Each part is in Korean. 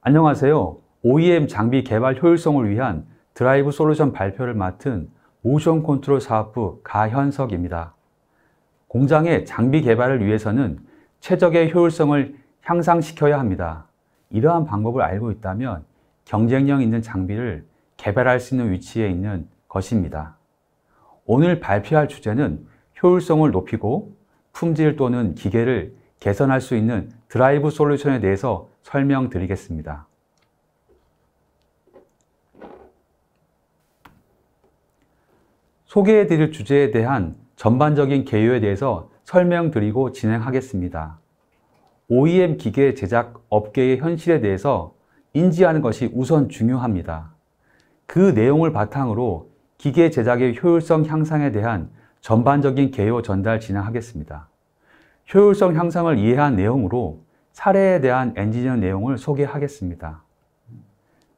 안녕하세요. OEM 장비 개발 효율성을 위한 드라이브 솔루션 발표를 맡은 모션 컨트롤 사업부 가현석입니다. 공장의 장비 개발을 위해서는 최적의 효율성을 향상시켜야 합니다. 이러한 방법을 알고 있다면 경쟁력 있는 장비를 개발할 수 있는 위치에 있는 것입니다. 오늘 발표할 주제는 효율성을 높이고 품질 또는 기계를 개선할 수 있는 드라이브 솔루션에 대해서 설명드리겠습니다. 소개해드릴 주제에 대한 전반적인 개요에 대해서 설명드리고 진행하겠습니다. OEM 기계 제작 업계의 현실에 대해서 인지하는 것이 우선 중요합니다. 그 내용을 바탕으로 기계 제작의 효율성 향상에 대한 전반적인 개요 전달 진행하겠습니다. 효율성 향상을 이해한 내용으로 사례에 대한 엔지니어 내용을 소개하겠습니다.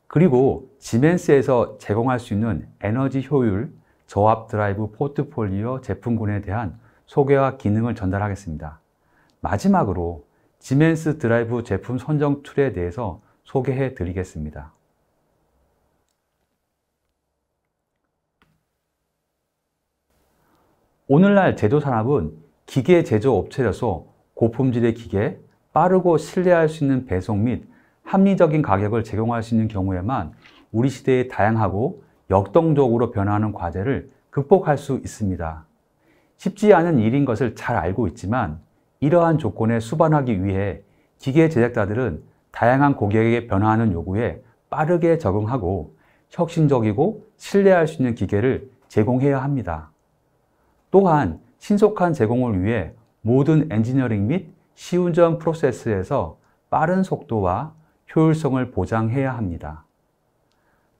그리고 지멘스에서 제공할 수 있는 에너지 효율 저압 드라이브 포트폴리오 제품군에 대한 소개와 기능을 전달하겠습니다. 마지막으로 지멘스 드라이브 제품 선정 툴에 대해서 소개해 드리겠습니다. 오늘날 제조산업은 기계 제조업체로서 고품질의 기계, 빠르고 신뢰할 수 있는 배송 및 합리적인 가격을 제공할 수 있는 경우에만 우리 시대의 다양하고 역동적으로 변화하는 과제를 극복할 수 있습니다. 쉽지 않은 일인 것을 잘 알고 있지만 이러한 조건에 수반하기 위해 기계 제작자들은 다양한 고객에게 변화하는 요구에 빠르게 적응하고 혁신적이고 신뢰할 수 있는 기계를 제공해야 합니다. 또한 신속한 제공을 위해 모든 엔지니어링 및 시운전 프로세스에서 빠른 속도와 효율성을 보장해야 합니다.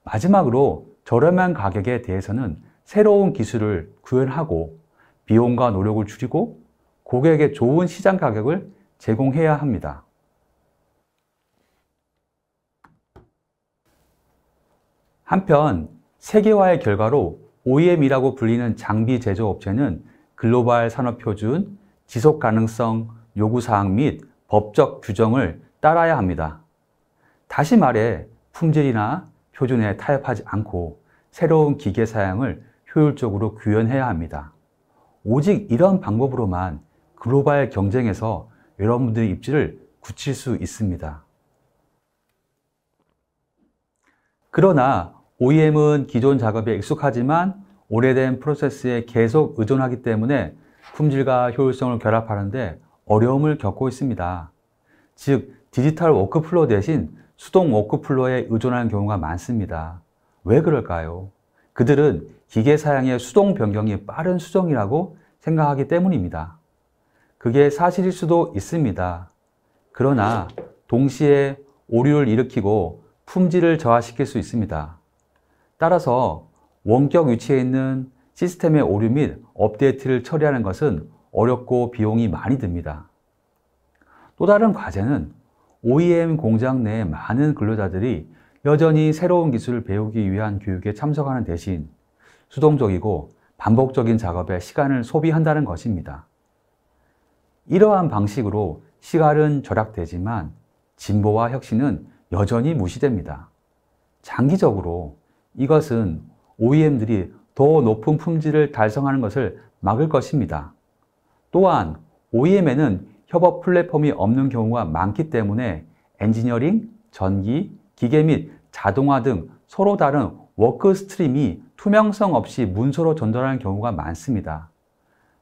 마지막으로 저렴한 가격에 대해서는 새로운 기술을 구현하고 비용과 노력을 줄이고 고객에게 좋은 시장 가격을 제공해야 합니다. 한편 세계화의 결과로 OEM이라고 불리는 장비 제조업체는 글로벌 산업표준, 지속가능성 요구사항 및 법적 규정을 따라야 합니다. 다시 말해 품질이나 표준에 타협하지 않고 새로운 기계 사양을 효율적으로 구현해야 합니다. 오직 이런 방법으로만 글로벌 경쟁에서 여러분들의 입지를 굳힐 수 있습니다. 그러나 OEM은 기존 작업에 익숙하지만 오래된 프로세스에 계속 의존하기 때문에 품질과 효율성을 결합하는데 어려움을 겪고 있습니다. 즉, 디지털 워크플로우 대신 수동 워크플로우에 의존하는 경우가 많습니다. 왜 그럴까요? 그들은 기계 사양의 수동 변경이 빠른 수정이라고 생각하기 때문입니다. 그게 사실일 수도 있습니다. 그러나 동시에 오류를 일으키고 품질을 저하시킬 수 있습니다. 따라서 원격 위치에 있는 시스템의 오류 및 업데이트를 처리하는 것은 어렵고 비용이 많이 듭니다. 또 다른 과제는 OEM 공장 내 많은 근로자들이 여전히 새로운 기술을 배우기 위한 교육에 참석하는 대신 수동적이고 반복적인 작업에 시간을 소비한다는 것입니다. 이러한 방식으로 시간은 절약되지만 진보와 혁신은 여전히 무시됩니다. 장기적으로 이것은 OEM들이 더 높은 품질을 달성하는 것을 막을 것입니다. 또한 OEM에는 협업 플랫폼이 없는 경우가 많기 때문에 엔지니어링, 전기, 기계 및 자동화 등 서로 다른 워크 스트림이 투명성 없이 문서로 전달하는 경우가 많습니다.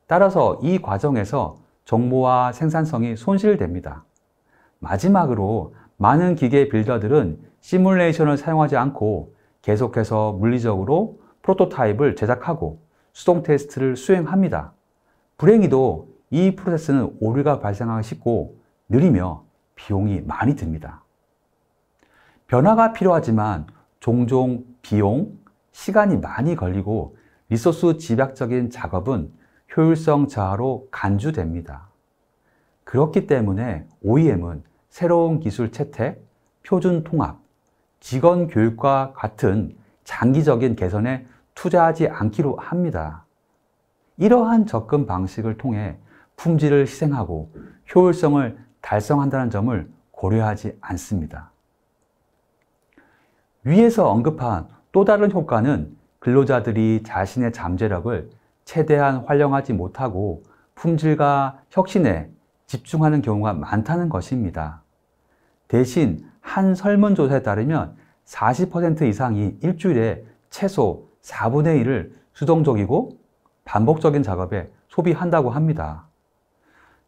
따라서 이 과정에서 정보와 생산성이 손실됩니다. 마지막으로 많은 기계 빌더들은 시뮬레이션을 사용하지 않고 계속해서 물리적으로 프로토타입을 제작하고 수동 테스트를 수행합니다. 불행히도 이 프로세스는 오류가 발생하기 쉽고 느리며 비용이 많이 듭니다. 변화가 필요하지만 종종 비용, 시간이 많이 걸리고 리소스 집약적인 작업은 효율성 저하로 간주됩니다. 그렇기 때문에 OEM은 새로운 기술 채택, 표준 통합, 직원 교육과 같은 장기적인 개선에 투자하지 않기로 합니다. 이러한 접근 방식을 통해 품질을 희생하고 효율성을 달성한다는 점을 고려하지 않습니다. 위에서 언급한 또 다른 효과는 근로자들이 자신의 잠재력을 최대한 활용하지 못하고 품질과 혁신에 집중하는 경우가 많다는 것입니다. 대신 한 설문조사에 따르면 40% 이상이 일주일에 최소 4분의 1을 수동적이고 반복적인 작업에 소비한다고 합니다.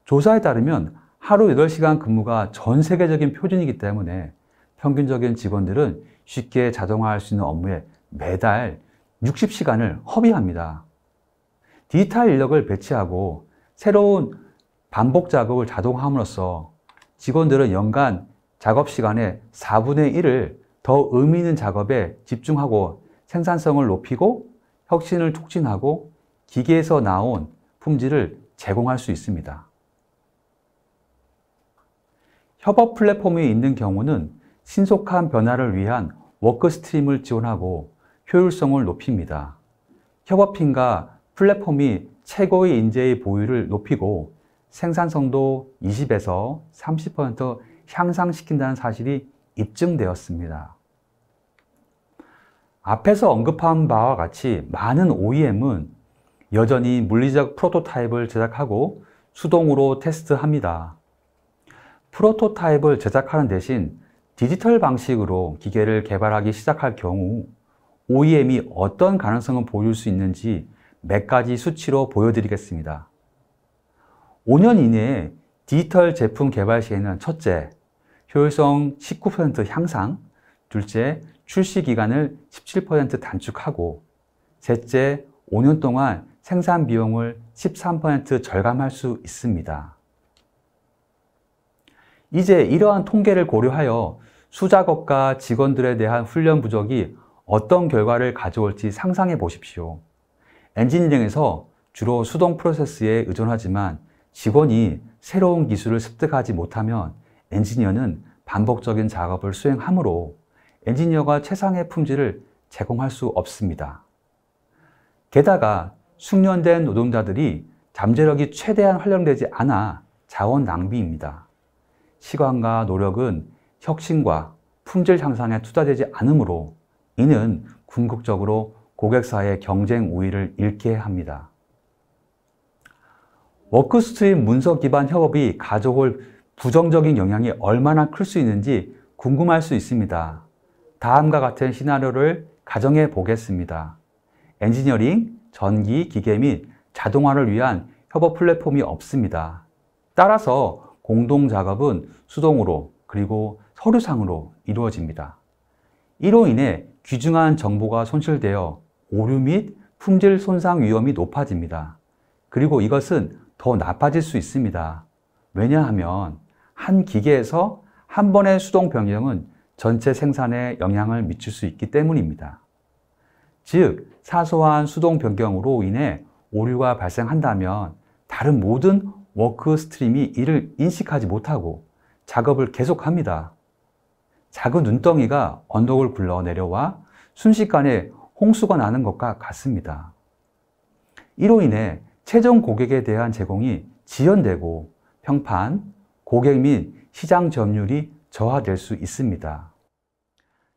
조사에 따르면 하루 8시간 근무가 전 세계적인 표준이기 때문에 평균적인 직원들은 쉽게 자동화할 수 있는 업무에 매달 60시간을 허비합니다. 디지털 인력을 배치하고 새로운 반복 작업을 자동화함으로써 직원들은 연간 작업 시간의 4분의 1을 더 의미 있는 작업에 집중하고 생산성을 높이고 혁신을 촉진하고 기계에서 나온 품질을 제공할 수 있습니다. 협업 플랫폼이 있는 경우는 신속한 변화를 위한 워크스트림을 지원하고 효율성을 높입니다. 협업팀과 플랫폼이 최고의 인재의 보유를 높이고 생산성도 20에서 30% 향상시킨다는 사실이 입증되었습니다. 앞에서 언급한 바와 같이 많은 OEM은 여전히 물리적 프로토타입을 제작하고 수동으로 테스트합니다. 프로토타입을 제작하는 대신 디지털 방식으로 기계를 개발하기 시작할 경우 OEM이 어떤 가능성을 보일 수 있는지 몇 가지 수치로 보여드리겠습니다. 5년 이내에 디지털 제품 개발 시에는 첫째, 효율성 19% 향상, 둘째, 출시 기간을 17% 단축하고, 셋째, 5년 동안 생산 비용을 13% 절감할 수 있습니다. 이제 이러한 통계를 고려하여 수작업과 직원들에 대한 훈련 부족이 어떤 결과를 가져올지 상상해 보십시오. 엔지니어링에서 주로 수동 프로세스에 의존하지만 직원이 새로운 기술을 습득하지 못하면 엔지니어는 반복적인 작업을 수행하므로 엔지니어가 최상의 품질을 제공할 수 없습니다. 게다가 숙련된 노동자들이 잠재력이 최대한 활용되지 않아 자원 낭비입니다. 시간과 노력은 혁신과 품질 향상에 투자되지 않으므로 이는 궁극적으로 고객사의 경쟁 우위를 잃게 합니다. 워크스트림 문서 기반 협업이 가져올 부정적인 영향이 얼마나 클 수 있는지 궁금할 수 있습니다. 다음과 같은 시나리오를 가정해 보겠습니다. 엔지니어링, 전기, 기계 및 자동화를 위한 협업 플랫폼이 없습니다. 따라서 공동 작업은 수동으로 그리고 서류상으로 이루어집니다. 이로 인해 귀중한 정보가 손실되어 오류 및 품질 손상 위험이 높아집니다. 그리고 이것은 더 나빠질 수 있습니다. 왜냐하면 한 기계에서 한 번의 수동 변경은 전체 생산에 영향을 미칠 수 있기 때문입니다. 즉, 사소한 수동 변경으로 인해 오류가 발생한다면 다른 모든 워크 스트림이 이를 인식하지 못하고 작업을 계속합니다. 작은 눈덩이가 언덕을 굴러 내려와 순식간에 홍수가 나는 것과 같습니다. 이로 인해 최종 고객에 대한 제공이 지연되고 평판, 고객 및 시장 점유율이 저하될 수 있습니다.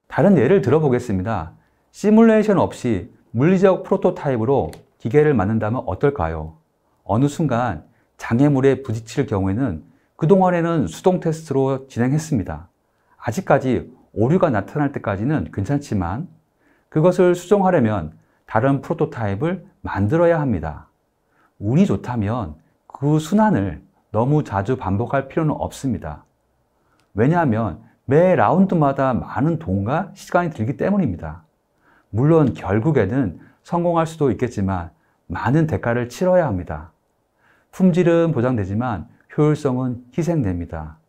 다른 예를 들어보겠습니다. 시뮬레이션 없이 물리적 프로토타입으로 기계를 만든다면 어떨까요? 어느 순간 장애물에 부딪힐 경우에는 그동안에는 수동 테스트로 진행했습니다. 아직까지 오류가 나타날 때까지는 괜찮지만 그것을 수정하려면 다른 프로토타입을 만들어야 합니다. 운이 좋다면 그 순환을 너무 자주 반복할 필요는 없습니다. 왜냐하면 매 라운드마다 많은 돈과 시간이 들기 때문입니다. 물론 결국에는 성공할 수도 있겠지만 많은 대가를 치러야 합니다. 품질은 보장되지만 효율성은 희생됩니다.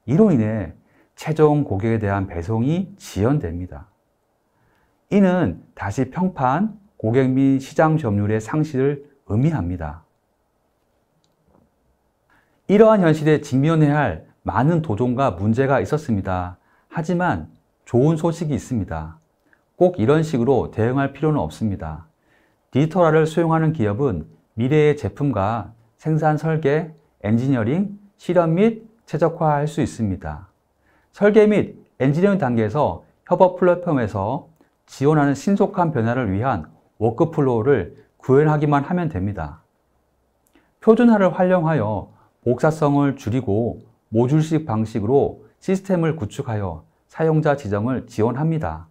이로 인해 최종 고객에 대한 배송이 지연됩니다. 이는 다시 평판, 고객 및 시장 점유율의 상실을 의미합니다. 이러한 현실에 직면해야 할 많은 도전과 문제가 있었습니다. 하지만 좋은 소식이 있습니다. 꼭 이런 식으로 대응할 필요는 없습니다. 디지털화를 수용하는 기업은 미래의 제품과 생산 설계, 엔지니어링, 실험 및 최적화할 수 있습니다. 설계 및 엔지니어링 단계에서 협업 플랫폼에서 지원하는 신속한 변화를 위한 워크플로우를 구현하기만 하면 됩니다. 표준화를 활용하여 복사성을 줄이고 모듈식 방식으로 시스템을 구축하여 사용자 지정을 지원합니다.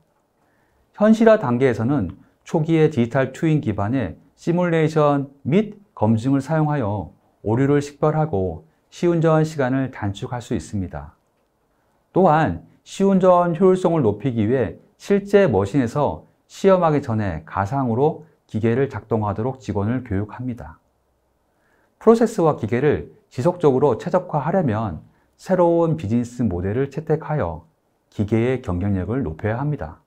현실화 단계에서는 초기의 디지털 트윈 기반의 시뮬레이션 및 검증을 사용하여 오류를 식별하고 시운전 시간을 단축할 수 있습니다. 또한 시운전 효율성을 높이기 위해 실제 머신에서 시험하기 전에 가상으로 기계를 작동하도록 직원을 교육합니다. 프로세스와 기계를 지속적으로 최적화하려면 새로운 비즈니스 모델을 채택하여 기계의 경쟁력을 높여야 합니다.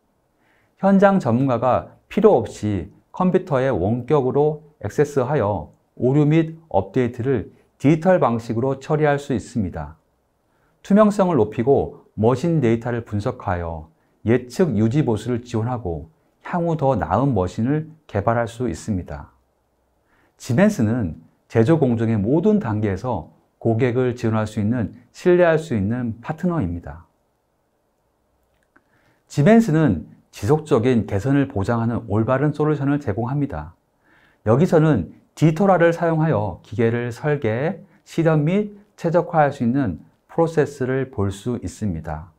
현장 전문가가 필요 없이 컴퓨터에 원격으로 액세스하여 오류 및 업데이트를 디지털 방식으로 처리할 수 있습니다. 투명성을 높이고 머신 데이터를 분석하여 예측 유지 보수를 지원하고 향후 더 나은 머신을 개발할 수 있습니다. 지멘스는 제조 공정의 모든 단계에서 고객을 지원할 수 있는, 신뢰할 수 있는 파트너입니다. 지멘스는 지속적인 개선을 보장하는 올바른 솔루션을 제공합니다. 여기서는 디지털화를 사용하여 기계를 설계, 실현 및 최적화할 수 있는 프로세스를 볼 수 있습니다.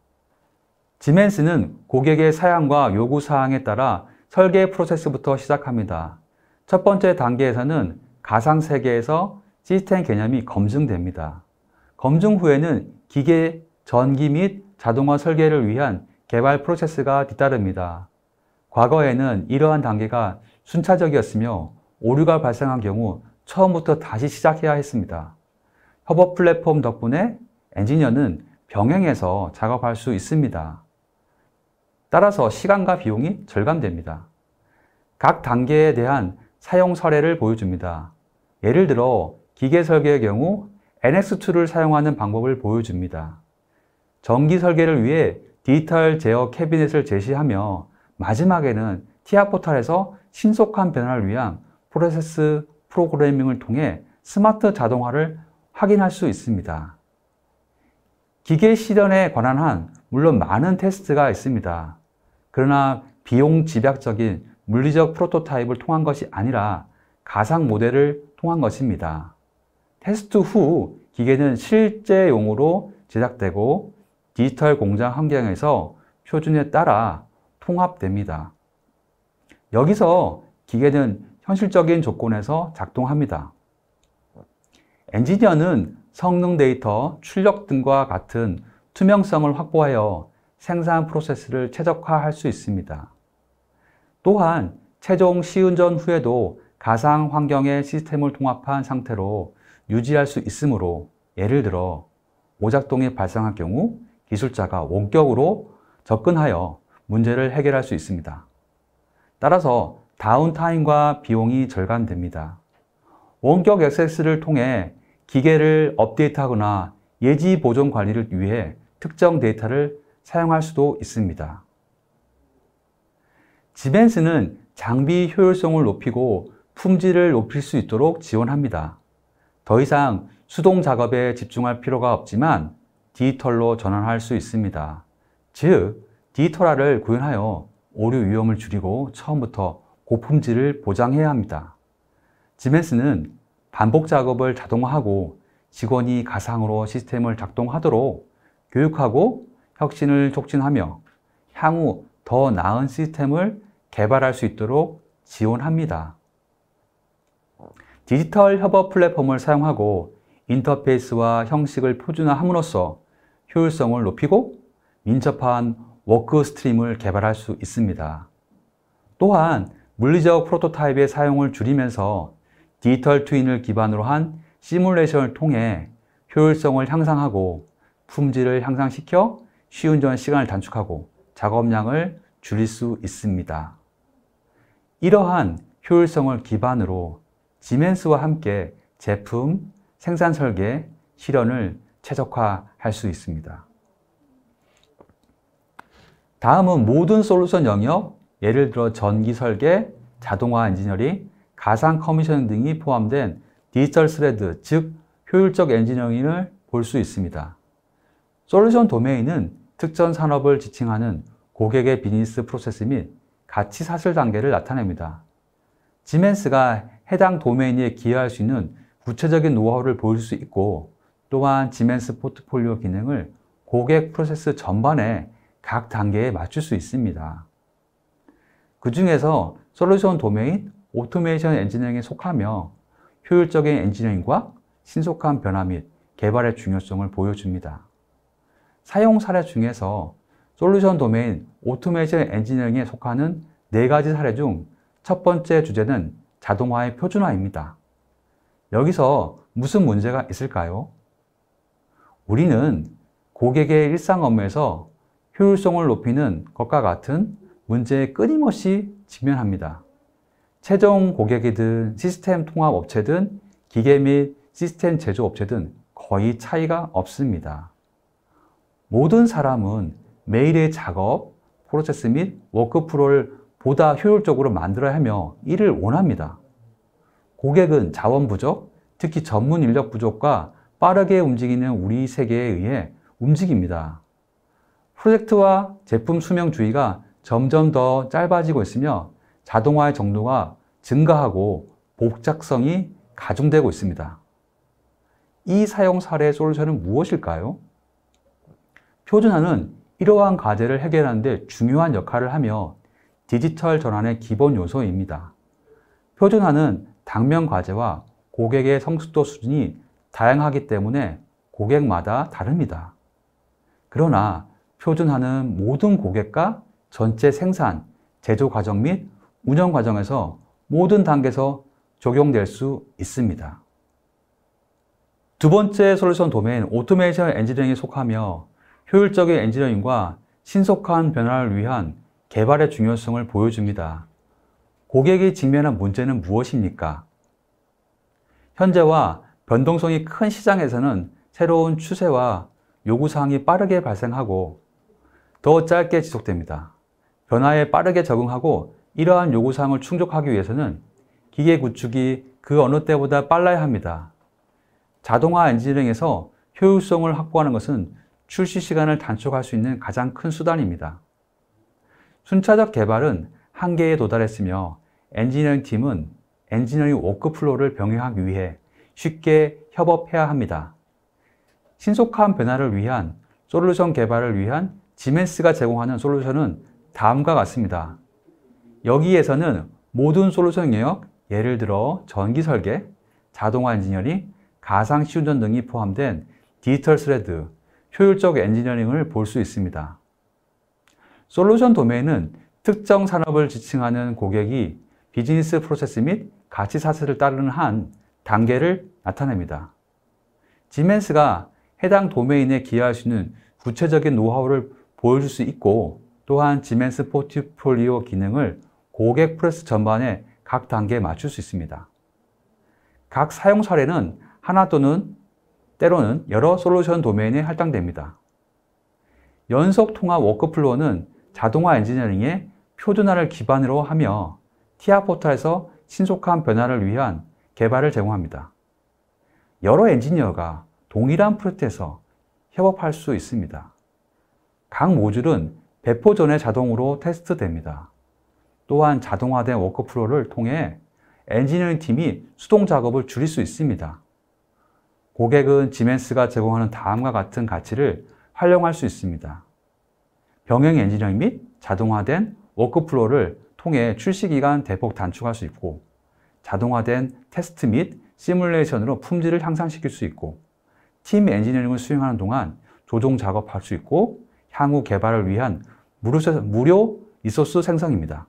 지멘스는 고객의 사양과 요구사항에 따라 설계 프로세스부터 시작합니다. 첫 번째 단계에서는 가상세계에서 시스템 개념이 검증됩니다. 검증 후에는 기계, 전기 및 자동화 설계를 위한 개발 프로세스가 뒤따릅니다. 과거에는 이러한 단계가 순차적이었으며 오류가 발생한 경우 처음부터 다시 시작해야 했습니다. 협업 플랫폼 덕분에 엔지니어는 병행해서 작업할 수 있습니다. 따라서 시간과 비용이 절감됩니다. 각 단계에 대한 사용 사례를 보여줍니다. 예를 들어 기계 설계의 경우 NX2를 사용하는 방법을 보여줍니다. 전기 설계를 위해 디지털 제어 캐비넷을 제시하며 마지막에는 TIA 포탈에서 신속한 변화를 위한 프로세스 프로그래밍을 통해 스마트 자동화를 확인할 수 있습니다. 기계 실현에 관한 한 물론 많은 테스트가 있습니다. 그러나 비용 집약적인 물리적 프로토타입을 통한 것이 아니라 가상 모델을 통한 것입니다. 테스트 후 기계는 실제용으로 제작되고 디지털 공장 환경에서 표준에 따라 통합됩니다. 여기서 기계는 현실적인 조건에서 작동합니다. 엔지니어는 성능 데이터, 출력 등과 같은 투명성을 확보하여 생산 프로세스를 최적화할 수 있습니다. 또한 최종 시운전 후에도 가상 환경의 시스템을 통합한 상태로 유지할 수 있으므로 예를 들어 오작동이 발생할 경우 기술자가 원격으로 접근하여 문제를 해결할 수 있습니다. 따라서 다운타임과 비용이 절감됩니다. 원격 액세스를 통해 기계를 업데이트하거나 예지 보존 관리를 위해 특정 데이터를 사용할 수도 있습니다. 지멘스는 장비 효율성을 높이고 품질을 높일 수 있도록 지원합니다. 더 이상 수동 작업에 집중할 필요가 없지만 디지털로 전환할 수 있습니다. 즉, 디지털화를 구현하여 오류 위험을 줄이고 처음부터 고품질을 보장해야 합니다. 지멘스는 반복 작업을 자동화하고 직원이 가상으로 시스템을 작동하도록 교육하고 혁신을 촉진하며 향후 더 나은 시스템을 개발할 수 있도록 지원합니다. 디지털 협업 플랫폼을 사용하고 인터페이스와 형식을 표준화함으로써 효율성을 높이고 민첩한 워크 스트림을 개발할 수 있습니다. 또한 물리적 프로토타입의 사용을 줄이면서 디지털 트윈을 기반으로 한 시뮬레이션을 통해 효율성을 향상하고 품질을 향상시켜 시운전 시간을 단축하고 작업량을 줄일 수 있습니다. 이러한 효율성을 기반으로 지멘스와 함께 제품, 생산 설계, 실현을 최적화할 수 있습니다. 다음은 모든 솔루션 영역, 예를 들어 전기 설계, 자동화 엔지니어링, 가상 커미셔닝 등이 포함된 디지털 스레드, 즉 효율적 엔지니어링을 볼 수 있습니다. 솔루션 도메인은 특정 산업을 지칭하는 고객의 비즈니스 프로세스 및 가치 사슬 단계를 나타냅니다. 지멘스가 해당 도메인에 기여할 수 있는 구체적인 노하우를 보여줄 수 있고, 또한 지멘스 포트폴리오 기능을 고객 프로세스 전반에 각 단계에 맞출 수 있습니다. 그 중에서 솔루션 도메인, 오토메이션 엔지니어링에 속하며 효율적인 엔지니어링과 신속한 변화 및 개발의 중요성을 보여줍니다. 사용 사례 중에서 솔루션 도메인, 오토메이션 엔지니어링에 속하는 4가지 사례 중 첫 번째 주제는 자동화의 표준화입니다. 여기서 무슨 문제가 있을까요? 우리는 고객의 일상 업무에서 효율성을 높이는 것과 같은 문제에 끊임없이 직면합니다. 최종 고객이든 시스템 통합 업체든 기계 및 시스템 제조업체든 거의 차이가 없습니다. 모든 사람은 매일의 작업, 프로세스 및 워크프로를 보다 효율적으로 만들어야 하며 이를 원합니다. 고객은 자원 부족, 특히 전문 인력 부족과 빠르게 움직이는 우리 세계에 의해 움직입니다. 프로젝트와 제품 수명 주기가 점점 더 짧아지고 있으며 자동화의 정도가 증가하고 복잡성이 가중되고 있습니다. 이 사용 사례 솔루션은 무엇일까요? 표준화는 이러한 과제를 해결하는 데 중요한 역할을 하며 디지털 전환의 기본 요소입니다. 표준화는 당면 과제와 고객의 성숙도 수준이 다양하기 때문에 고객마다 다릅니다. 그러나 표준화는 모든 고객과 전체 생산, 제조 과정 및 운영 과정에서 모든 단계에서 적용될 수 있습니다. 두 번째 솔루션 도메인, 오토메이션 엔지니어링에 속하며 효율적인 엔지니어링과 신속한 변화를 위한 개발의 중요성을 보여줍니다. 고객이 직면한 문제는 무엇입니까? 현재와 변동성이 큰 시장에서는 새로운 추세와 요구사항이 빠르게 발생하고 더 짧게 지속됩니다. 변화에 빠르게 적응하고 이러한 요구사항을 충족하기 위해서는 기계 구축이 그 어느 때보다 빨라야 합니다. 자동화 엔지니어링에서 효율성을 확보하는 것은 출시 시간을 단축할 수 있는 가장 큰 수단입니다. 순차적 개발은 한계에 도달했으며 엔지니어링 팀은 엔지니어링 워크플로우를 병행하기 위해 쉽게 협업해야 합니다. 신속한 변화를 위한 솔루션 개발을 위한 지멘스가 제공하는 솔루션은 다음과 같습니다. 여기에서는 모든 솔루션 영역, 예를 들어 전기 설계, 자동화 엔지니어링, 가상 시운전 등이 포함된 디지털 스레드, 효율적 엔지니어링을 볼 수 있습니다. 솔루션 도메인은 특정 산업을 지칭하는 고객이 비즈니스 프로세스 및 가치 사슬을 따르는 한 단계를 나타냅니다. 지멘스가 해당 도메인에 기여할 수 있는 구체적인 노하우를 보여줄 수 있고, 또한 지멘스 포트폴리오 기능을 고객 프로세스 전반에 각 단계에 맞출 수 있습니다. 각 사용 사례는 하나 또는 때로는 여러 솔루션 도메인에 할당됩니다. 연속 통합 워크플로우는 자동화 엔지니어링의 표준화를 기반으로 하며 티아 포탈에서 신속한 변화를 위한 개발을 제공합니다. 여러 엔지니어가 동일한 프로젝트에서 협업할 수 있습니다. 각 모듈은 배포 전에 자동으로 테스트됩니다. 또한 자동화된 워크플로우를 통해 엔지니어링 팀이 수동 작업을 줄일 수 있습니다. 고객은 지멘스가 제공하는 다음과 같은 가치를 활용할 수 있습니다. 병행 엔지니어링 및 자동화된 워크플로우를 통해 출시 기간 대폭 단축할 수 있고, 자동화된 테스트 및 시뮬레이션으로 품질을 향상시킬 수 있고, 팀 엔지니어링을 수행하는 동안 조정 작업할 수 있고, 향후 개발을 위한 무료 리소스 생성입니다.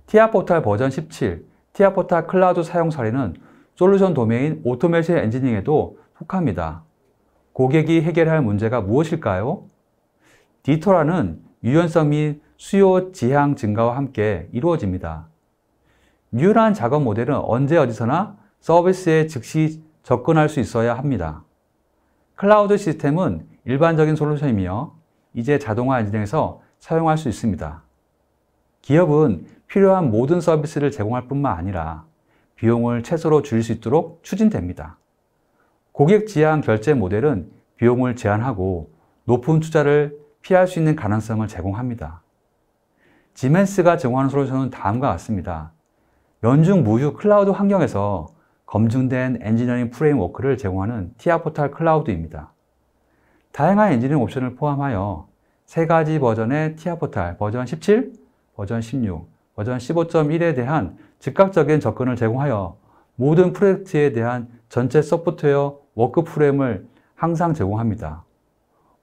티아 포탈 버전 17, 티아 포탈 클라우드 사용 사례는 솔루션 도메인 오토메이션 엔지니어링에도 속합니다. 고객이 해결해야 할 문제가 무엇일까요? 디지털화는 유연성 및 수요 지향 증가와 함께 이루어집니다. 뉴럴한 작업 모델은 언제 어디서나 서비스에 즉시 접근할 수 있어야 합니다. 클라우드 시스템은 일반적인 솔루션이며 이제 자동화 엔지니어링에서 사용할 수 있습니다. 기업은 필요한 모든 서비스를 제공할 뿐만 아니라 비용을 최소로 줄일 수 있도록 추진됩니다. 고객 지향 결제 모델은 비용을 제한하고 높은 투자를 피할 수 있는 가능성을 제공합니다. 지멘스가 제공하는 솔루션은 다음과 같습니다. 연중 무휴 클라우드 환경에서 검증된 엔지니어링 프레임워크를 제공하는 티아포탈 클라우드입니다. 다양한 엔지니어링 옵션을 포함하여 3가지 버전의 티아포탈 버전 17, 버전 16, 버전 15.1에 대한 즉각적인 접근을 제공하여 모든 프로젝트에 대한 전체 소프트웨어 워크 프레임을 항상 제공합니다.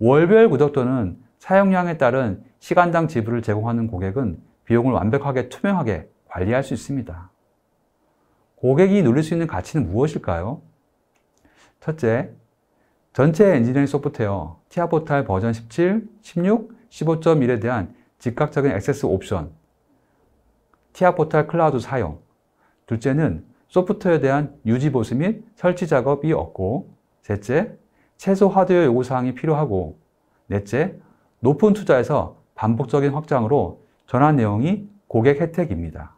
월별 구독 또는 사용량에 따른 시간당 지불을 제공하는 고객은 비용을 완벽하게 투명하게 관리할 수 있습니다. 고객이 누릴 수 있는 가치는 무엇일까요? 첫째, 전체 엔지니어링 소프트웨어 티아포탈 버전 17, 16, 15.1에 대한 즉각적인 액세스 옵션, 티아포탈 클라우드 사용. 둘째는 소프트웨어에 대한 유지 보수 및 설치 작업이 없고, 셋째, 최소 하드웨어 요구사항이 필요하고, 넷째, 높은 투자에서 반복적인 확장으로 전환 내용이 고객 혜택입니다.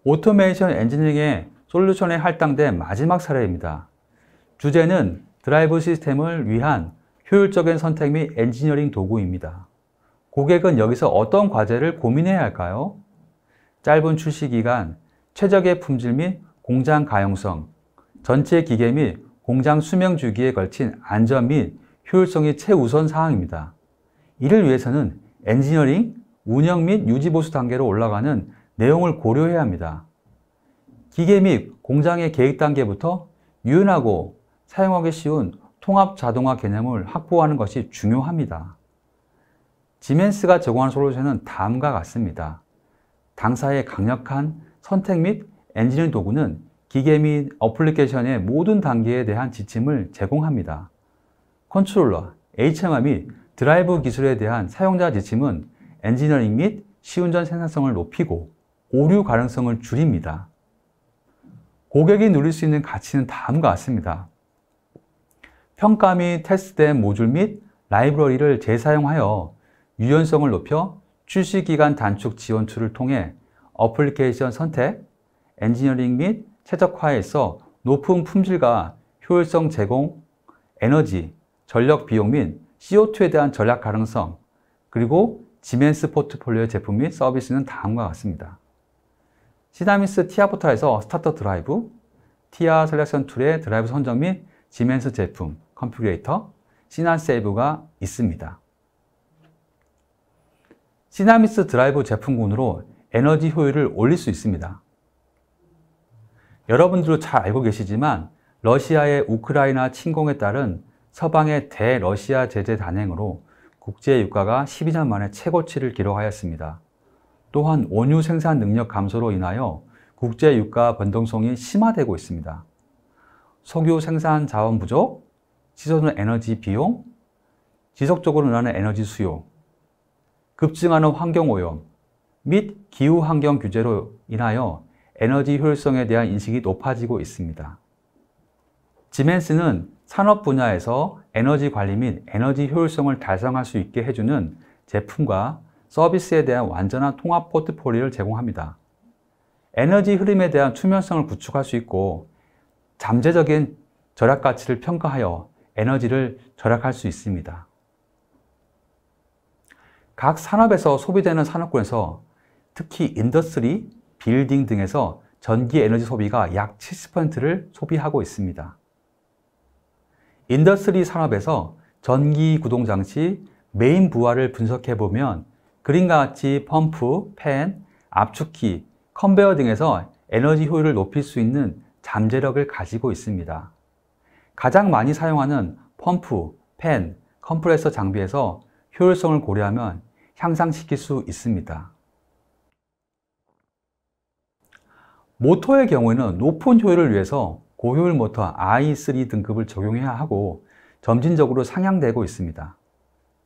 오토메이션 엔지니어링의 솔루션에 할당된 마지막 사례입니다. 주제는 드라이브 시스템을 위한 효율적인 선택 및 엔지니어링 도구입니다. 고객은 여기서 어떤 과제를 고민해야 할까요? 짧은 출시 기간, 최적의 품질 및 공장 가용성, 전체 기계 및 공장 수명 주기에 걸친 안전 및 효율성이 최우선 사항입니다. 이를 위해서는 엔지니어링, 운영 및 유지 보수 단계로 올라가는 내용을 고려해야 합니다. 기계 및 공장의 계획 단계부터 유연하고 사용하기 쉬운 통합 자동화 개념을 확보하는 것이 중요합니다. 지멘스가 제공하는 솔루션은 다음과 같습니다. 당사의 강력한 선택 및 엔지니어링 도구는 기계 및 어플리케이션의 모든 단계에 대한 지침을 제공합니다. 컨트롤러, HMI 및 드라이브 기술에 대한 사용자 지침은 엔지니어링 및 시운전 생산성을 높이고 오류 가능성을 줄입니다. 고객이 누릴 수 있는 가치는 다음과 같습니다. 평가 및 테스트된 모듈 및 라이브러리를 재사용하여 유연성을 높여 출시 기간 단축 지원 툴을 통해 어플리케이션 선택, 엔지니어링 및 최적화에 있어 높은 품질과 효율성 제공, 에너지, 전력 비용 및 CO2에 대한 전략 가능성, 그리고 지멘스 포트폴리오의 제품 및 서비스는 다음과 같습니다. 시나미스 티아포탈에서 스타터 드라이브, 티아 셀렉션 툴의 드라이브 선정 및 지멘스 제품, 컨피그레이터, 시나세이브가 있습니다. 시나미스 드라이브 제품군으로 에너지 효율을 올릴 수 있습니다. 여러분들도 잘 알고 계시지만 러시아의 우크라이나 침공에 따른 서방의 대러시아 제재 단행으로 국제 유가가 12년 만에 최고치를 기록하였습니다. 또한 원유 생산 능력 감소로 인하여 국제 유가 변동성이 심화되고 있습니다. 석유 생산 자원 부족, 치솟는 에너지 비용, 지속적으로 늘어나는 에너지 수요, 급증하는 환경오염 및 기후 환경 규제로 인하여 에너지 효율성에 대한 인식이 높아지고 있습니다. 지멘스는 산업 분야에서 에너지 관리 및 에너지 효율성을 달성할 수 있게 해주는 제품과 서비스에 대한 완전한 통합 포트폴리오를 제공합니다. 에너지 흐름에 대한 투명성을 구축할 수 있고 잠재적인 절약 가치를 평가하여 에너지를 절약할 수 있습니다. 각 산업에서 소비되는 산업군에서 특히 인더스트리, 빌딩 등에서 전기 에너지 소비가 약 70%를 소비하고 있습니다. 인더스트리 산업에서 전기 구동 장치, 메인 부하를 분석해 보면 그림과 같이 펌프, 팬, 압축기, 컨베어 등에서 에너지 효율을 높일 수 있는 잠재력을 가지고 있습니다. 가장 많이 사용하는 펌프, 팬, 컴프레서 장비에서 효율성을 고려하면 향상시킬 수 있습니다. 모터의 경우에는 높은 효율을 위해서 고효율 모터 i3 등급을 적용해야 하고 점진적으로 상향되고 있습니다.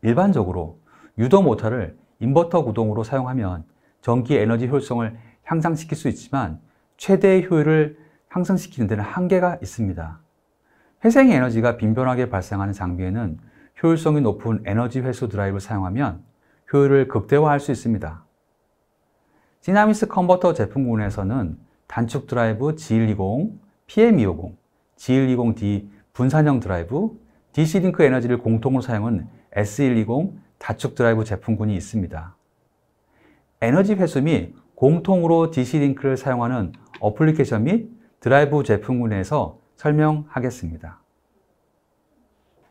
일반적으로 유도 모터를 인버터 구동으로 사용하면 전기 에너지 효율성을 향상시킬 수 있지만 최대의 효율을 향상시키는 데는 한계가 있습니다. 회생 에너지가 빈번하게 발생하는 장비에는 효율성이 높은 에너지 회수 드라이브를 사용하면 효율을 극대화할 수 있습니다. 시나미스 컨버터 제품군에서는 단축 드라이브 G120, PM250, G120D 분산형 드라이브, DC-링크 에너지를 공통으로 사용한 S120 다축 드라이브 제품군이 있습니다. 에너지 회수 및 공통으로 DC-링크를 사용하는 어플리케이션 및 드라이브 제품군에서 설명하겠습니다.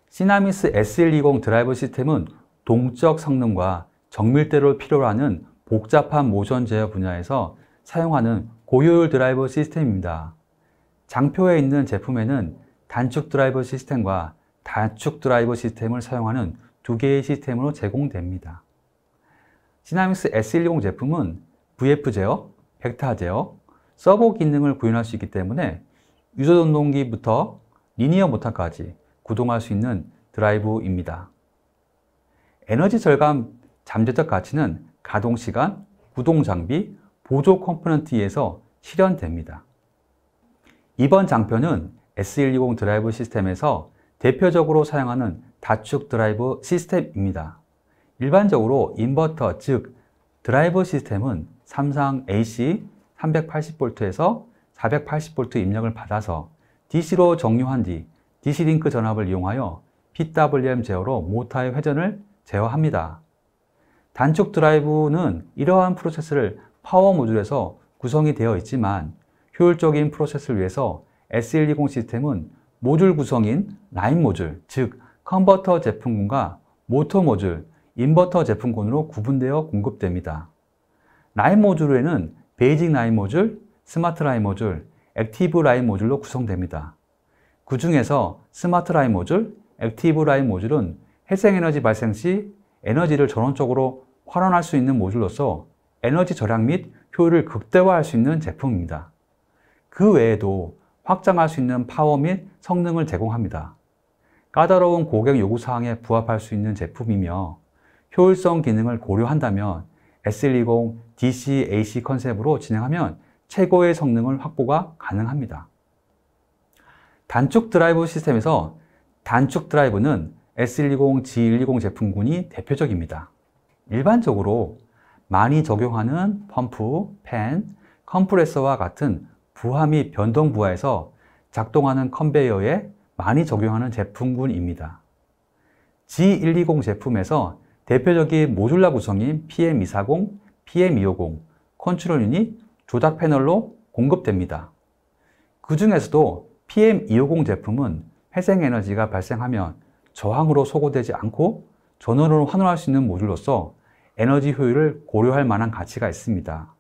시나미스 S120 드라이브 시스템은 동적 성능과 정밀도를 필요로 하는 복잡한 모션 제어 분야에서 사용하는 고효율 드라이브 시스템입니다. 장표에 있는 제품에는 단축 드라이브 시스템과 단축 드라이브 시스템을 사용하는 두 개의 시스템으로 제공됩니다. 시나미스 S120 제품은 VF 제어, 벡터 제어, 서버 기능을 구현할 수 있기 때문에 유저 전동기부터 리니어 모터까지 구동할 수 있는 드라이브입니다. 에너지 절감 잠재적 가치는 가동 시간, 구동 장비, 보조 컴포넌트에서 실현됩니다. 이번 장표는 S120 드라이브 시스템에서 대표적으로 사용하는 다축 드라이브 시스템입니다. 일반적으로 인버터, 즉 드라이브 시스템은 삼상 AC 380V에서 480V 입력을 받아서 DC로 정류한 뒤 DC-링크 전압을 이용하여 PWM 제어로 모터의 회전을 제어합니다. 단축 드라이브는 이러한 프로세스를 파워 모듈에서 구성이 되어 있지만 효율적인 프로세스를 위해서 S120 시스템은 모듈 구성인 라인 모듈, 즉 컨버터 제품군과 모터 모듈, 인버터 제품군으로 구분되어 공급됩니다. 라인 모듈에는 베이직 라인 모듈, 스마트 라인 모듈, 액티브 라인 모듈로 구성됩니다. 그 중에서 스마트 라인 모듈, 액티브 라인 모듈은 회생에너지 발생 시 에너지를 전원적으로 환원할 수 있는 모듈로서 에너지 절약 및 효율을 극대화할 수 있는 제품입니다. 그 외에도 확장할 수 있는 파워 및 성능을 제공합니다. 까다로운 고객 요구사항에 부합할 수 있는 제품이며 효율성 기능을 고려한다면 S120 DC-AC 컨셉으로 진행하면 최고의 성능을 확보가 가능합니다. 단축 드라이브 시스템에서 단축 드라이브는 S120 G120 제품군이 대표적입니다. 일반적으로 많이 적용하는 펌프, 팬, 컴프레서와 같은 부하 및 변동 부하에서 작동하는 컨베이어에 많이 적용하는 제품군입니다. G120 제품에서 대표적인 모듈라 구성인 PM240, PM250, 컨트롤 유닛, 조작 패널로 공급됩니다. 그 중에서도 PM250 제품은 회생 에너지가 발생하면 저항으로 소거되지 않고 전원으로 환원할 수 있는 모듈로서 에너지 효율을 고려할 만한 가치가 있습니다.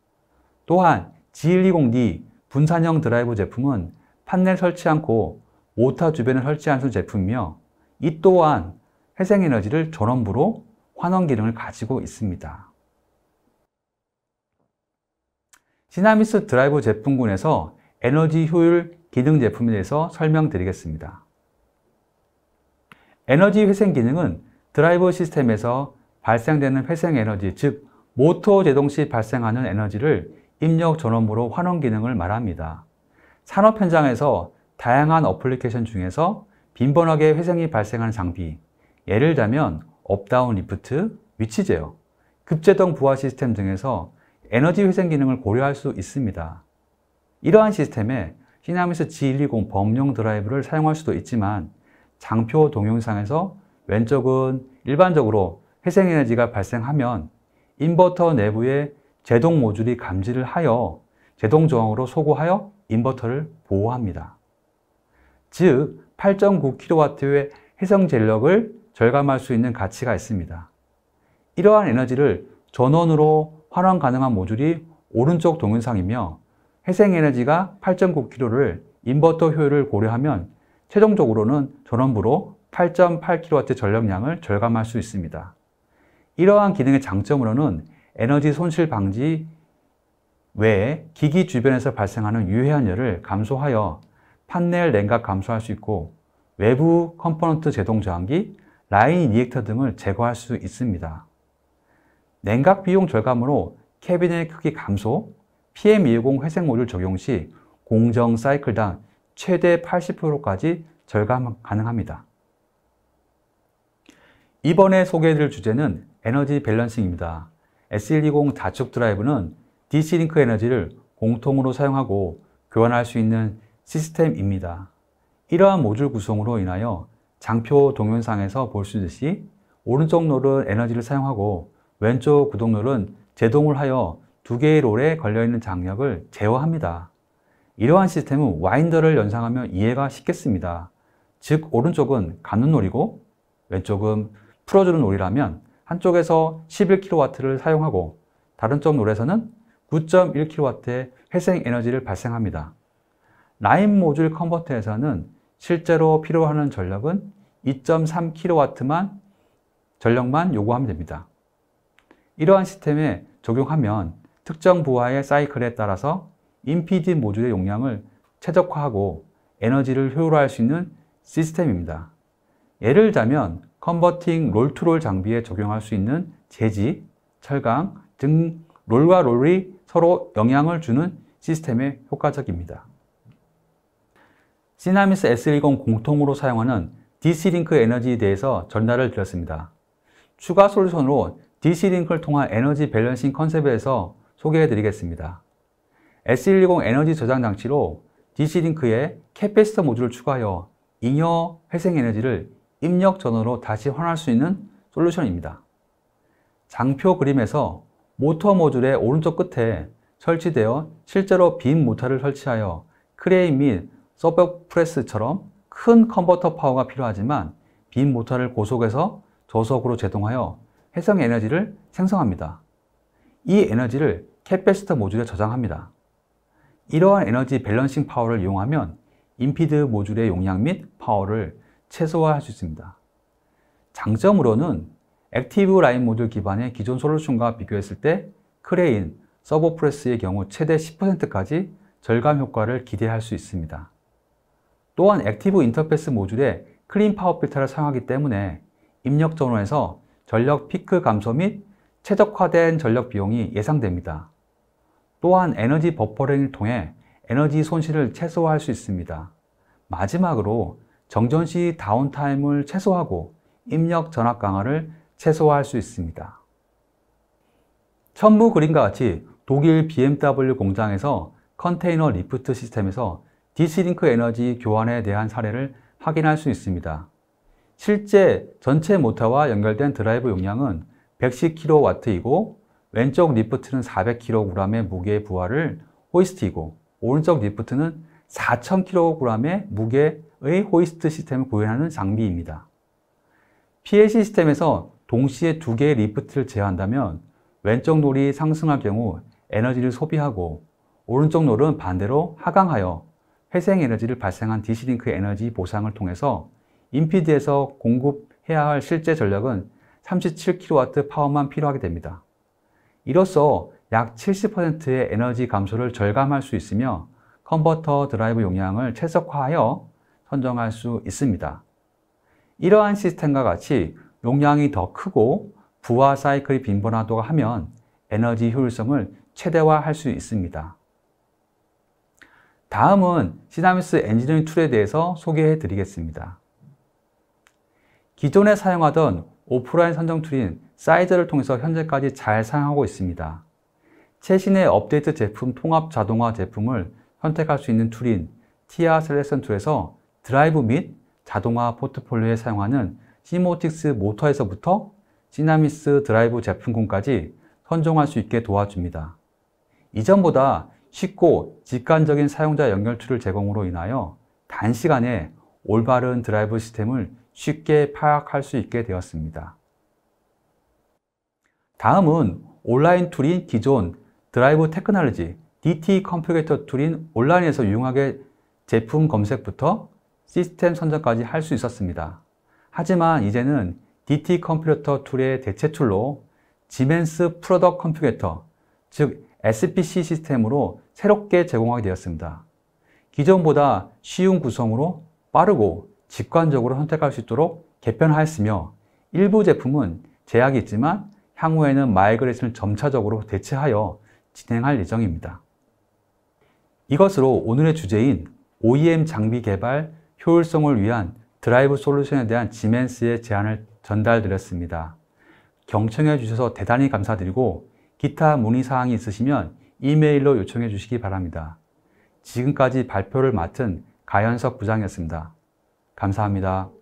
또한 G120D 분산형 드라이브 제품은 판넬 설치 않고 모터 주변에 설치하는 제품이며 이 또한 회생 에너지를 전원부로 환원 기능을 가지고 있습니다. 시나미스 드라이브 제품군에서 에너지 효율 기능 제품에 대해서 설명드리겠습니다. 에너지 회생 기능은 드라이브 시스템에서 발생되는 회생 에너지, 즉 모터 제동 시 발생하는 에너지를 입력 전원부로 환원 기능을 말합니다. 산업 현장에서 다양한 어플리케이션 중에서 빈번하게 회생이 발생하는 장비, 예를 들면 업다운 리프트, 위치 제어, 급제동 부하 시스템 등에서 에너지 회생 기능을 고려할 수 있습니다. 이러한 시스템에 시나미스 G120 범용 드라이브를 사용할 수도 있지만 장표 동영상에서 왼쪽은 일반적으로 회생 에너지가 발생하면 인버터 내부에 제동 모듈이 감지를 하여 제동 저항으로 소구하여 인버터를 보호합니다. 즉 8.9kW의 회생 전력을 절감할 수 있는 가치가 있습니다. 이러한 에너지를 전원으로 환원 가능한 모듈이 오른쪽 동영상이며 회생 에너지가 8.9kW를 인버터 효율을 고려하면 최종적으로는 전원부로 8.8kW 전력량을 절감할 수 있습니다. 이러한 기능의 장점으로는 에너지 손실 방지 외에 기기 주변에서 발생하는 유해한 열을 감소하여 판넬 냉각 감소할 수 있고 외부 컴포넌트 제동 저항기, 라인 이젝터 등을 제거할 수 있습니다. 냉각 비용 절감으로 캐빈의 크기 감소, PM250 회생 모듈 적용 시 공정 사이클당 최대 80%까지 절감 가능합니다. 이번에 소개해드릴 주제는 에너지 밸런싱입니다. S120 다축 드라이브는 DC-링크 에너지를 공통으로 사용하고 교환할 수 있는 시스템입니다. 이러한 모듈 구성으로 인하여 장표 동영상에서 볼 수 있듯이 오른쪽 롤은 에너지를 사용하고 왼쪽 구동롤은 제동을 하여 두 개의 롤에 걸려있는 장력을 제어합니다. 이러한 시스템은 와인더를 연상하면 이해가 쉽겠습니다. 즉 오른쪽은 감는 롤이고 왼쪽은 풀어주는 롤이라면 한쪽에서 11kW를 사용하고 다른 쪽 롤에서는 9.1kW의 회생 에너지를 발생합니다. 라인 모듈 컨버터에서는 실제로 필요하는 전력은 2.3kW만 전력만 요구하면 됩니다. 이러한 시스템에 적용하면 특정 부하의 사이클에 따라서 인피드 모듈의 용량을 최적화하고 에너지를 효율화할 수 있는 시스템입니다. 예를 들자면 컨버팅 롤-투-롤 장비에 적용할 수 있는 제지, 철강 등 롤과 롤이 서로 영향을 주는 시스템에 효과적입니다. 시나미스 S10 공통으로 사용하는 DC-링크 에너지에 대해서 전달을 드렸습니다. 추가 솔루션으로 DC-링크를 통한 에너지 밸런싱 컨셉에 대해서 소개해 드리겠습니다. S120 에너지 저장 장치로 DC-링크에 캐패시터 모듈을 추가하여 잉여 회생 에너지를 입력 전원으로 다시 환원할 수 있는 솔루션입니다. 장표 그림에서 모터 모듈의 오른쪽 끝에 설치되어 실제로 빈 모터를 설치하여 크레인 및 서버 프레스처럼 큰 컨버터 파워가 필요하지만 빈 모터를 고속해서 저속으로 제동하여 회생 에너지를 생성합니다. 이 에너지를 캐패시터 모듈에 저장합니다. 이러한 에너지 밸런싱 파워를 이용하면 인피드 모듈의 용량 및 파워를 최소화할 수 있습니다. 장점으로는 액티브 라인 모듈 기반의 기존 솔루션과 비교했을 때 크레인, 서버 프레스의 경우 최대 10%까지 절감 효과를 기대할 수 있습니다. 또한 액티브 인터페이스 모듈에 클린 파워 필터를 사용하기 때문에 입력 전원에서 전력 피크 감소 및 최적화된 전력 비용이 예상됩니다. 또한 에너지 버퍼링을 통해 에너지 손실을 최소화할 수 있습니다. 마지막으로 정전 시 다운타임을 최소화하고 입력 전압 강화를 최소화할 수 있습니다. 첨부 그림과 같이 독일 BMW 공장에서 컨테이너 리프트 시스템에서 DC-링크 에너지 교환에 대한 사례를 확인할 수 있습니다. 실제 전체 모터와 연결된 드라이브 용량은 110kW이고 왼쪽 리프트는 400kg의 무게 부하를 호이스트이고 오른쪽 리프트는 4000kg의 무게의 호이스트 시스템을 구현하는 장비입니다. PLC 시스템에서 동시에 두 개의 리프트를 제어한다면 왼쪽 롤이 상승할 경우 에너지를 소비하고 오른쪽 롤은 반대로 하강하여 회생 에너지를 발생한 DC-링크 에너지 보상을 통해서 인피드에서 공급해야 할 실제 전력은 37kW 파워만 필요하게 됩니다. 이로써 약 70%의 에너지 감소를 절감할 수 있으며 컨버터 드라이브 용량을 최적화하여 선정할 수 있습니다. 이러한 시스템과 같이 용량이 더 크고 부하 사이클이 빈번하도록 하면 에너지 효율성을 최대화할 수 있습니다. 다음은 시나미스 엔지니어링 툴에 대해서 소개해 드리겠습니다. 기존에 사용하던 오프라인 선정 툴인 사이즈를 통해서 현재까지 잘 사용하고 있습니다. 최신의 업데이트 제품 통합 자동화 제품을 선택할 수 있는 툴인 TIA 셀렉션 툴에서 드라이브 및 자동화 포트폴리오에 사용하는 시모틱스 모터에서부터 시나미스 드라이브 제품군까지 선정할 수 있게 도와줍니다. 이전보다 쉽고 직관적인 사용자 연결 툴을 제공으로 인하여 단시간에 올바른 드라이브 시스템을 쉽게 파악할 수 있게 되었습니다. 다음은 온라인 툴인 기존 드라이브 테크놀로지 DT 컴퓨게이터 툴인 온라인에서 유용하게 제품 검색부터 시스템 선정까지 할 수 있었습니다. 하지만 이제는 DT 컴퓨게이터 툴의 대체 툴로 지멘스 프로덕트 컴퓨게이터, 즉 SPC 시스템으로 새롭게 제공하게 되었습니다. 기존보다 쉬운 구성으로 빠르고 직관적으로 선택할 수 있도록 개편하였으며 일부 제품은 제약이 있지만 향후에는 마이그레이션을 점차적으로 대체하여 진행할 예정입니다. 이것으로 오늘의 주제인 OEM 장비 개발 효율성을 위한 드라이브 솔루션에 대한 지멘스의 제안을 전달드렸습니다. 경청해 주셔서 대단히 감사드리고 기타 문의사항이 있으시면 이메일로 요청해 주시기 바랍니다. 지금까지 발표를 맡은 가현석 부장이었습니다. 감사합니다.